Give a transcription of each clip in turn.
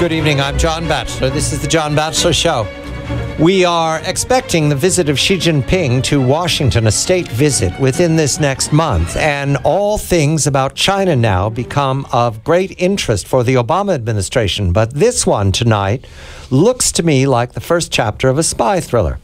Good evening, I'm John Batchelor. This is the John Batchelor Show. We are expecting the visit of Xi Jinping to Washington, a state visit, within this next month. And all things about China now become of great interest for the Obama administration. But this one tonight looks to me like the first chapter of a spy thriller.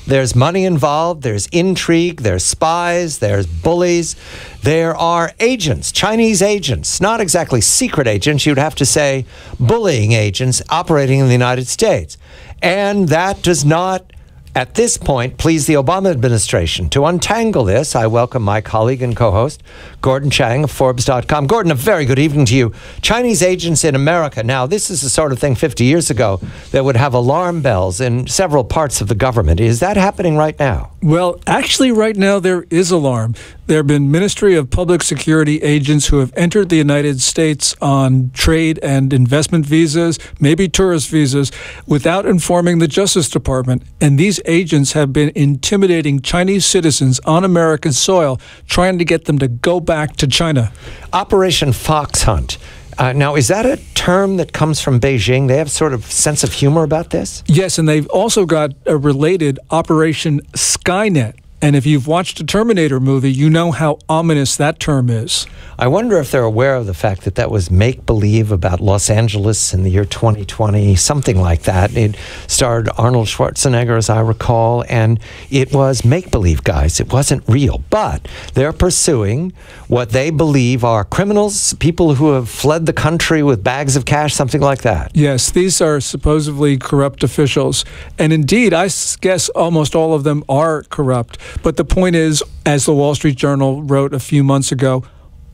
There's money involved, there's intrigue, there's spies, there's bullies. There are agents, Chinese agents, not exactly secret agents, you'd have to say bullying agents operating in the United States. And that does not, at this point, please the Obama administration. To untangle this, I welcome my colleague and co-host, Gordon Chang of Forbes.com. Gordon, a very good evening to you. Chinese agents in America. Now, this is the sort of thing 50 years ago that would have alarm bells in several parts of the government. Is that happening right now? Well, actually, right now, there is alarm. There have been Ministry of Public Security agents who have entered the United States on trade and investment visas, maybe tourist visas, without informing the Justice Department. And these agents have been intimidating Chinese citizens on American soil, trying to get them to go back to China. Operation Fox Hunt. Now, is that a term that comes from Beijing? They have sort of sense of humor about this? Yes, and they've also got a related Operation Skynet. And if you've watched a Terminator movie, you know how ominous that term is. I wonder if they're aware of the fact that that was make-believe about Los Angeles in the year 2020, something like that. It starred Arnold Schwarzenegger, as I recall, and it was make-believe, guys. It wasn't real. But they're pursuing what they believe are criminals, people who have fled the country with bags of cash, something like that. Yes, these are supposedly corrupt officials. And indeed, I guess almost all of them are corrupt. But the point is, as the Wall Street Journal wrote a few months ago,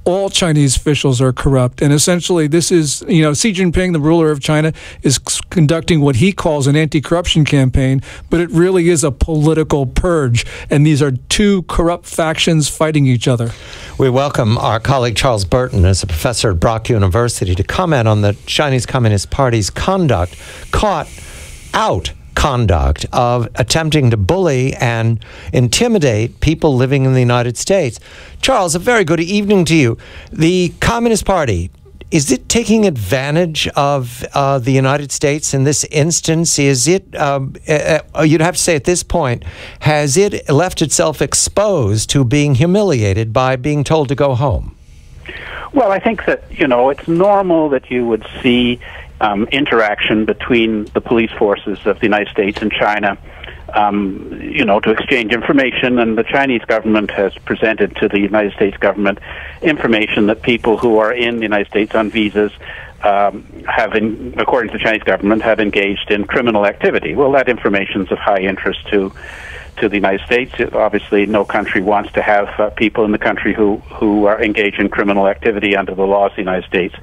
all Chinese officials are corrupt. And essentially, this is, Xi Jinping, the ruler of China, is conducting what he calls an anti-corruption campaign, but it really is a political purge. And these are two corrupt factions fighting each other. We welcome our colleague Charles Burton, as a professor at Brock University, to comment on the Chinese Communist Party's conduct of attempting to bully and intimidate people living in the United States. Charles, a very good evening to you. The Communist Party, is it taking advantage of the United States in this instance? Is it, you'd have to say at this point, has it left itself exposed to being humiliated by being told to go home? Well, I think that, it's normal that you would see interaction between the police forces of the United States and China, to exchange information, and the Chinese government has presented to the United States government information that people who are in the United States on visas according to the Chinese government, have engaged in criminal activity. Well, that information is of high interest to the United States. Obviously, no country wants to have people in the country who are engaged in criminal activity under the laws of the United States.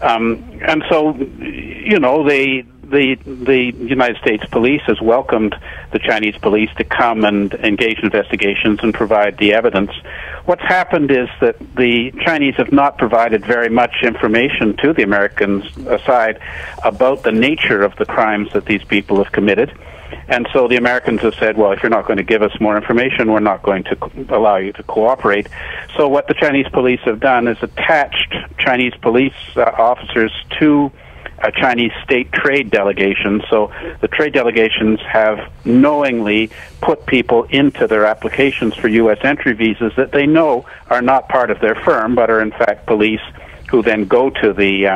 And so, the United States police has welcomed the Chinese police to come and engage in investigations and provide the evidence. What's happened is that the Chinese have not provided very much information to the Americans aside about the nature of the crimes that these people have committed. And so the Americans have said, well, if you're not going to give us more information, we're not going to allow you to cooperate. So what the Chinese police have done is attached Chinese police officers to a Chinese state trade delegation. So the trade delegations have knowingly put people into their applications for U.S. entry visas that they know are not part of their firm, but are in fact police who then go to the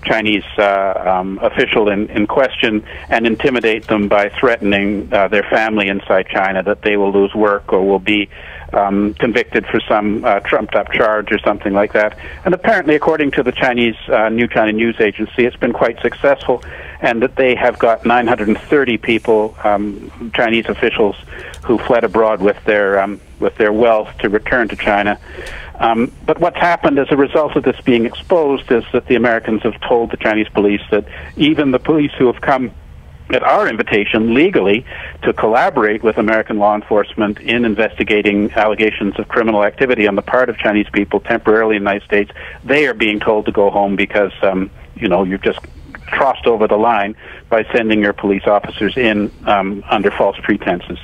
Chinese official in question and intimidate them by threatening their family inside China that they will lose work or will be convicted for some trumped-up charge or something like that. And apparently, according to the Chinese New China News Agency, it's been quite successful, and that they have got 930 people, Chinese officials, who fled abroad with their wealth to return to China. But what's happened as a result of this being exposed is that the Americans have told the Chinese police that even the police who have come at our invitation legally to collaborate with American law enforcement in investigating allegations of criminal activity on the part of Chinese people temporarily in the United States, they are being told to go home because, you've just crossed over the line by sending your police officers in under false pretenses.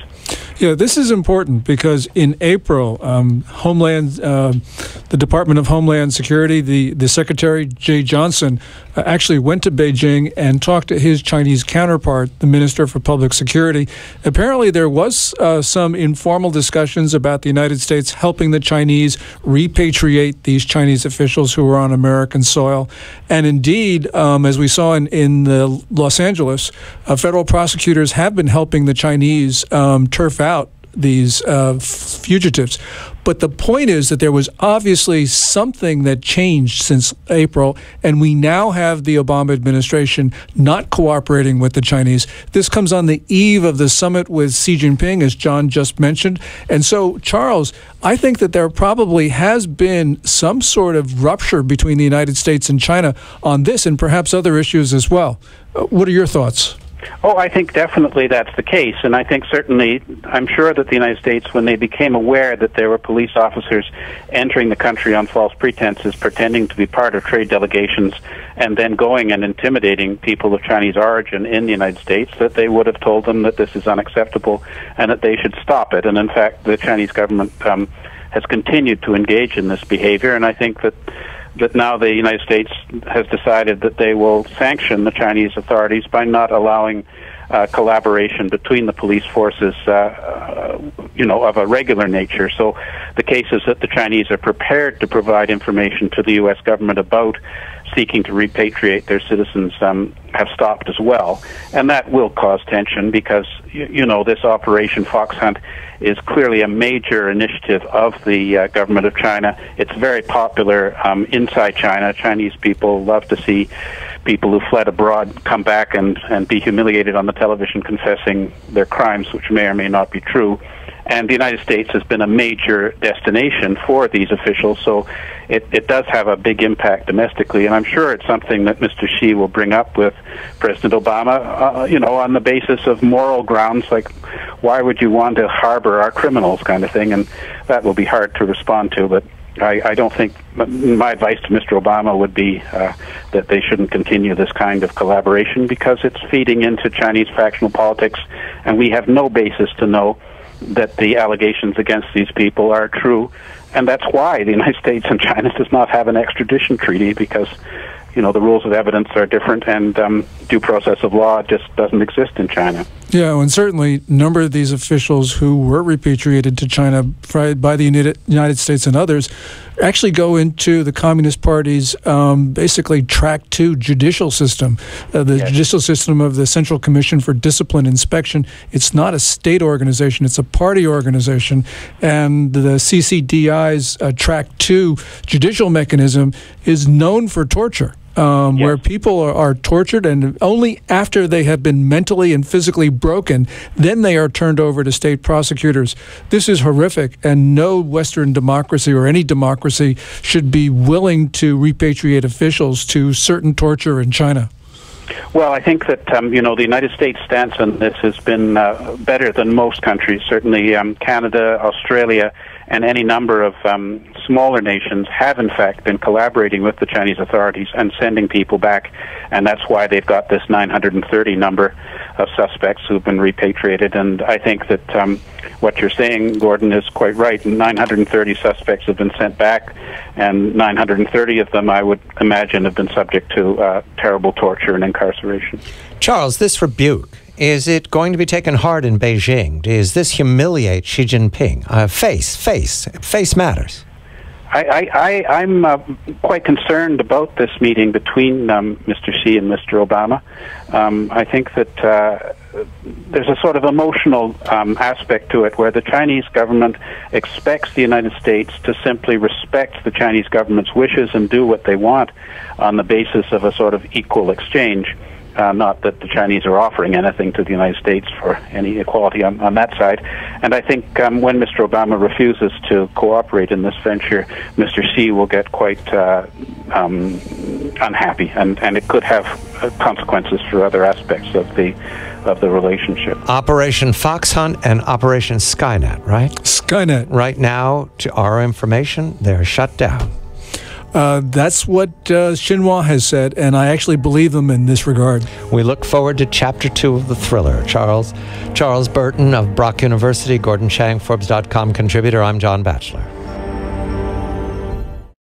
Yeah, this is important because in April, the Department of Homeland Security, the Secretary, Jay Johnson, actually went to Beijing and talked to his Chinese counterpart, the Minister for Public Security. Apparently, there was some informal discussions about the United States helping the Chinese repatriate these Chinese officials who were on American soil. And indeed, as we saw in Los Angeles, federal prosecutors have been helping the Chinese turf out these fugitives. But the point is that there was obviously something that changed since April, and we now have the Obama administration not cooperating with the Chinese. This comes on the eve of the summit with Xi Jinping, as John just mentioned. And so, Charles, I think that there probably has been some sort of rupture between the United States and China on this and perhaps other issues as well. What are your thoughts? Oh, I think definitely that's the case. And I think certainly, I'm sure that the United States, when they became aware that there were police officers entering the country on false pretenses, pretending to be part of trade delegations, and then going and intimidating people of Chinese origin in the United States, that they would have told them that this is unacceptable and that they should stop it. And in fact, the Chinese government has continued to engage in this behavior, and I think that now the United States has decided that they will sanction the Chinese authorities by not allowing collaboration between the police forces, of a regular nature. So the case is that the Chinese are prepared to provide information to the U.S. government about seeking to repatriate their citizens have stopped as well. And that will cause tension because, this Operation Fox Hunt is clearly a major initiative of the government of China. It's very popular inside China. Chinese people love to see people who fled abroad come back and be humiliated on the television confessing their crimes, which may or may not be true. And the United States has been a major destination for these officials, so it does have a big impact domestically. And I'm sure it's something that Mr. Xi will bring up with President Obama, on the basis of moral grounds, like why would you want to harbor our criminals kind of thing. And that will be hard to respond to, but I don't think my advice to Mr. Obama would be that they shouldn't continue this kind of collaboration because it's feeding into Chinese factional politics, and we have no basis to know that the allegations against these people are true. And that's why the United States and China does not have an extradition treaty, because the rules of evidence are different, and due process of law just doesn't exist in China. Yeah, and certainly a number of these officials who were repatriated to China by the United States and others actually go into the Communist Party's basically Track 2 judicial system, judicial system of the Central Commission for Discipline Inspection. It's not a state organization, it's a party organization, and the CCDI's Track 2 judicial mechanism is known for torture. Where people are tortured, and only after they have been mentally and physically broken, then they are turned over to state prosecutors. This is horrific, and no Western democracy or any democracy should be willing to repatriate officials to certain torture in China. Well, I think that, the United States stance on this has been better than most countries. Certainly Canada, Australia, and any number of smaller nations have, in fact, been collaborating with the Chinese authorities and sending people back. And that's why they've got this 930 number of suspects who've been repatriated. And I think that what you're saying, Gordon, is quite right. 930 suspects have been sent back, and 930 of them, I would imagine, have been subject to terrible torture and incarceration. Charles, this rebuke, is it going to be taken hard in Beijing? Does this humiliate Xi Jinping? Face matters. I'm quite concerned about this meeting between Mr. Xi and Mr. Obama. I think that there's a sort of emotional aspect to it, where the Chinese government expects the United States to simply respect the Chinese government's wishes and do what they want on the basis of a sort of equal exchange. Not that the Chinese are offering anything to the United States for any equality on that side. And I think when Mr. Obama refuses to cooperate in this venture, Mr. Xi will get quite unhappy, and it could have consequences for other aspects of the relationship. Operation Fox Hunt and Operation Skynet, right? Skynet. Right now, to our information, they're shut down. That's what Xinhua has said, and I actually believe them in this regard. We look forward to Chapter 2 of the thriller. Charles Burton of Brock University, Gordon Chang, Forbes.com contributor. I'm John Batchelor.